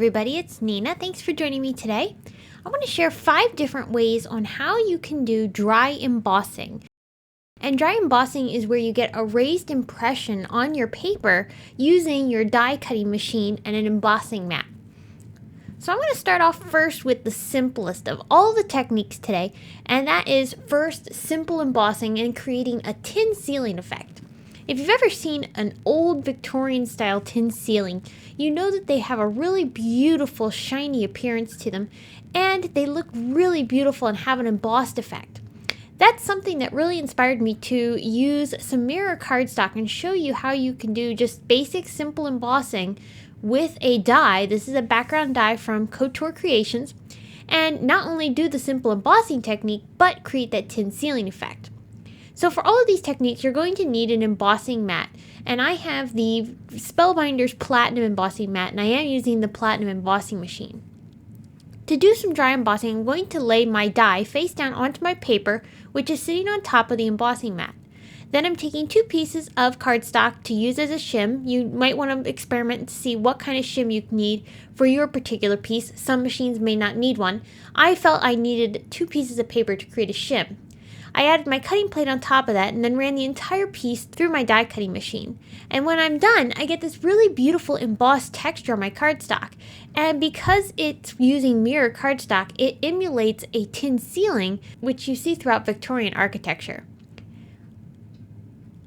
everybody, it's Nina. Thanks for joining me today. I want to share 5 different ways on how you can do dry embossing. And dry embossing is where you get a raised impression on your paper using your die cutting machine and an embossing mat. So I'm going to start off first with the simplest of all the techniques today, and that is first simple embossing and creating a tin ceiling effect. If you've ever seen an old Victorian style tin ceiling, you know that they have a really beautiful shiny appearance to them, and they look really beautiful and have an embossed effect. That's something that really inspired me to use some mirror cardstock and show you how you can do just basic simple embossing with a die. This is a background die from Couture Creations, and not only do the simple embossing technique, but create that tin ceiling effect. So for all of these techniques, you're going to need an embossing mat, and I have the Spellbinders Platinum Embossing Mat, and I am using the Platinum Embossing Machine. To do some dry embossing, I'm going to lay my die face down onto my paper, which is sitting on top of the embossing mat. Then I'm taking 2 pieces of cardstock to use as a shim. You might want to experiment to see what kind of shim you need for your particular piece. Some machines may not need one. I felt I needed 2 pieces of paper to create a shim. I added my cutting plate on top of that and then ran the entire piece through my die cutting machine. And when I'm done, I get this really beautiful embossed texture on my cardstock. And because it's using mirror cardstock, it emulates a tin ceiling, which you see throughout Victorian architecture.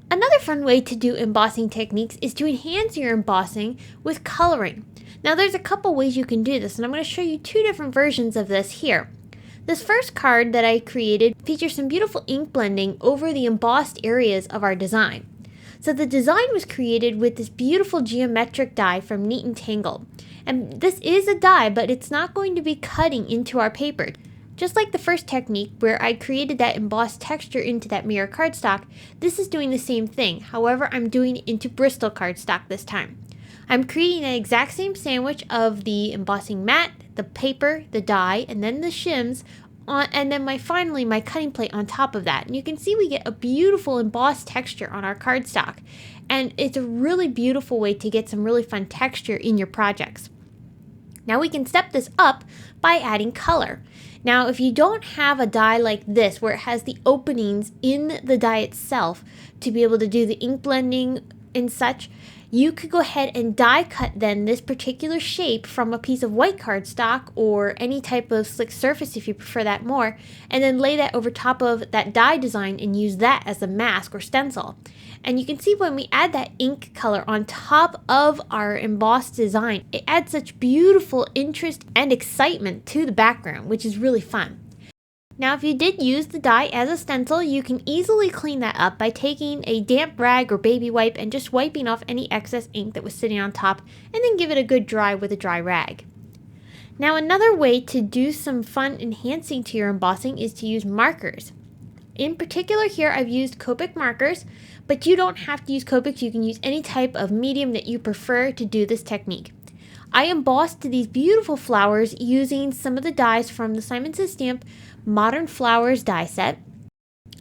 Another fun way to do embossing techniques is to enhance your embossing with coloring. Now there's a couple ways you can do this, and I'm going to show you 2 different versions of this here. This first card that I created features some beautiful ink blending over the embossed areas of our design. So the design was created with this beautiful geometric die from Neat and Tangled. And this is a die, but it's not going to be cutting into our paper. Just like the first technique where I created that embossed texture into that mirror cardstock, this is doing the same thing. However, I'm doing it into Bristol cardstock this time. I'm creating the exact same sandwich of the embossing mat, the paper, the die, and then the shims, and then finally my cutting plate on top of that. And you can see we get a beautiful embossed texture on our cardstock. And it's a really beautiful way to get some really fun texture in your projects. Now we can step this up by adding color. Now if you don't have a die like this where it has the openings in the die itself to be able to do the ink blending and such, you could go ahead and die cut then this particular shape from a piece of white cardstock or any type of slick surface if you prefer that more, and then lay that over top of that die design and use that as a mask or stencil. And you can see when we add that ink color on top of our embossed design, it adds such beautiful interest and excitement to the background, which is really fun. Now if you did use the die as a stencil, you can easily clean that up by taking a damp rag or baby wipe and just wiping off any excess ink that was sitting on top, and then give it a good dry with a dry rag. Now another way to do some fun enhancing to your embossing is to use markers. In particular here I've used Copic markers, but you don't have to use Copics. You can use any type of medium that you prefer to do this technique. I embossed these beautiful flowers using some of the dies from the Simon Says Stamp Modern Flowers die set.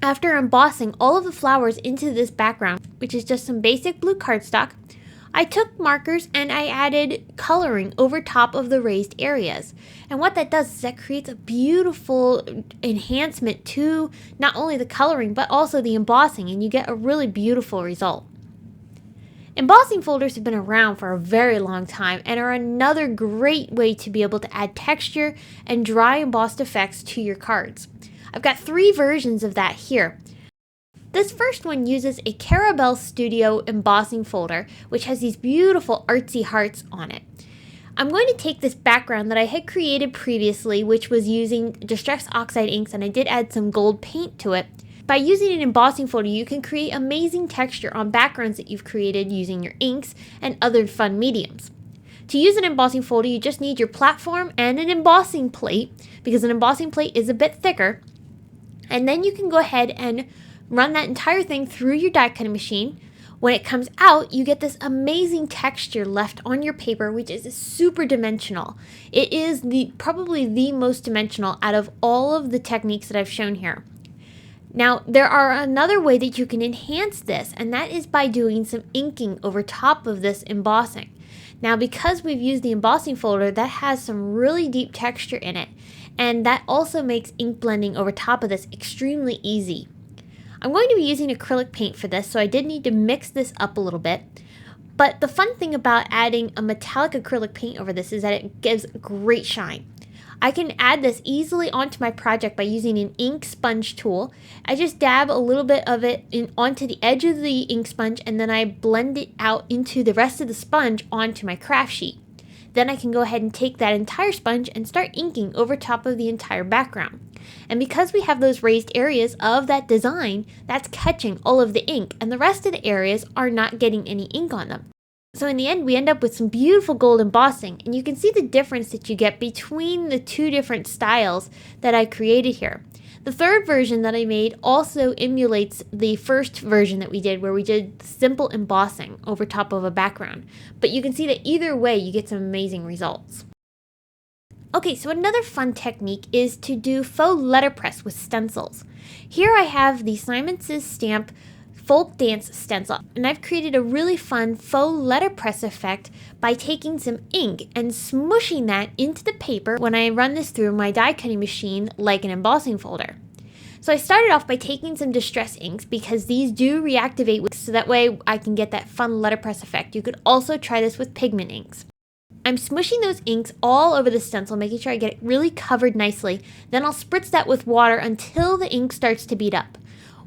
After embossing all of the flowers into this background, which is just some basic blue cardstock, I took markers and I added coloring over top of the raised areas. And what that does is that creates a beautiful enhancement to not only the coloring but also the embossing, and you get a really beautiful result. Embossing folders have been around for a very long time and are another great way to be able to add texture and dry embossed effects to your cards. I've got 3 versions of that here. This first one uses a Carabelle Studio embossing folder, which has these beautiful artsy hearts on it. I'm going to take this background that I had created previously, which was using Distress Oxide inks, and I did add some gold paint to it. By using an embossing folder, you can create amazing texture on backgrounds that you've created using your inks and other fun mediums. To use an embossing folder, you just need your platform and an embossing plate, because an embossing plate is a bit thicker. And then you can go ahead and run that entire thing through your die cutting machine. When it comes out, you get this amazing texture left on your paper, which is super dimensional. It is probably the most dimensional out of all of the techniques that I've shown here. Now, there are another way that you can enhance this, and that is by doing some inking over top of this embossing. Now because we've used the embossing folder, that has some really deep texture in it, and that also makes ink blending over top of this extremely easy. I'm going to be using acrylic paint for this, so I did need to mix this up a little bit. But the fun thing about adding a metallic acrylic paint over this is that it gives great shine. I can add this easily onto my project by using an ink sponge tool. I just dab a little bit of it onto the edge of the ink sponge, and then I blend it out into the rest of the sponge onto my craft sheet. Then I can go ahead and take that entire sponge and start inking over top of the entire background. And because we have those raised areas of that design, that's catching all of the ink, and the rest of the areas are not getting any ink on them. So in the end, we end up with some beautiful gold embossing, and you can see the difference that you get between the two different styles that I created here. The third version that I made also emulates the first version that we did, where we did simple embossing over top of a background. But you can see that either way, you get some amazing results. Okay, so another fun technique is to do faux letterpress with stencils. Here I have the Simon Says Stamp Folk Dance stencil, and I've created a really fun faux letterpress effect by taking some ink and smushing that into the paper when I run this through my die cutting machine like an embossing folder. So I started off by taking some distress inks because these do reactivate, so that way I can get that fun letterpress effect. You could also try this with pigment inks. I'm smushing those inks all over the stencil, making sure I get it really covered nicely. Then I'll spritz that with water until the ink starts to bead up.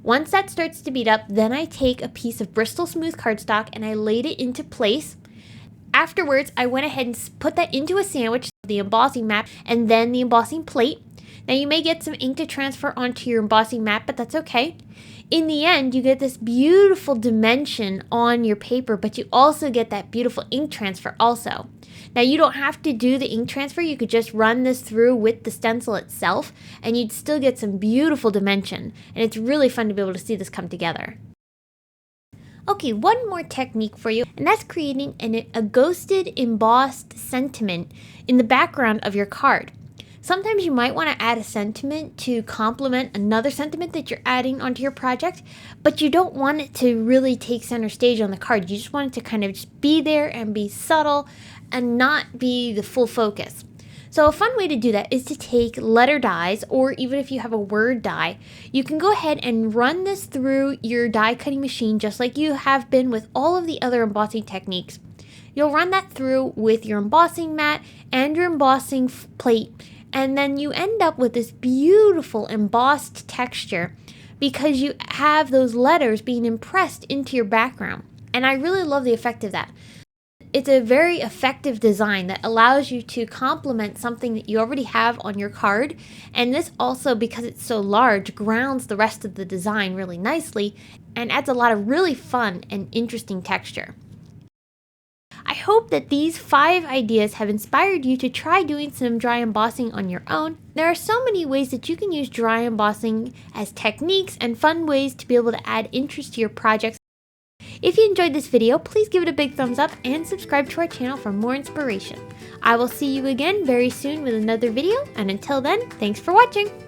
Once that starts to bead up, then I take a piece of Bristol Smooth cardstock and I laid it into place. Afterwards, I went ahead and put that into a sandwich, the embossing mat, and then the embossing plate. Now you may get some ink to transfer onto your embossing mat, but that's okay. In the end, you get this beautiful dimension on your paper, but you also get that beautiful ink transfer also. Now you don't have to do the ink transfer, you could just run this through with the stencil itself and you'd still get some beautiful dimension, and it's really fun to be able to see this come together. Okay, one more technique for you, and that's creating a ghosted embossed sentiment in the background of your card. Sometimes you might want to add a sentiment to complement another sentiment that you're adding onto your project, but you don't want it to really take center stage on the card. You just want it to kind of just be there and be subtle and not be the full focus. So a fun way to do that is to take letter dies, or even if you have a word die, you can go ahead and run this through your die cutting machine just like you have been with all of the other embossing techniques. You'll run that through with your embossing mat and your embossing plate, and then you end up with this beautiful embossed texture because you have those letters being impressed into your background. And I really love the effect of that. It's a very effective design that allows you to complement something that you already have on your card. And this also, because it's so large, grounds the rest of the design really nicely and adds a lot of really fun and interesting texture. I hope that these 5 ideas have inspired you to try doing some dry embossing on your own. There are so many ways that you can use dry embossing as techniques and fun ways to be able to add interest to your projects. If you enjoyed this video, please give it a big thumbs up and subscribe to our channel for more inspiration. I will see you again very soon with another video, and until then, thanks for watching!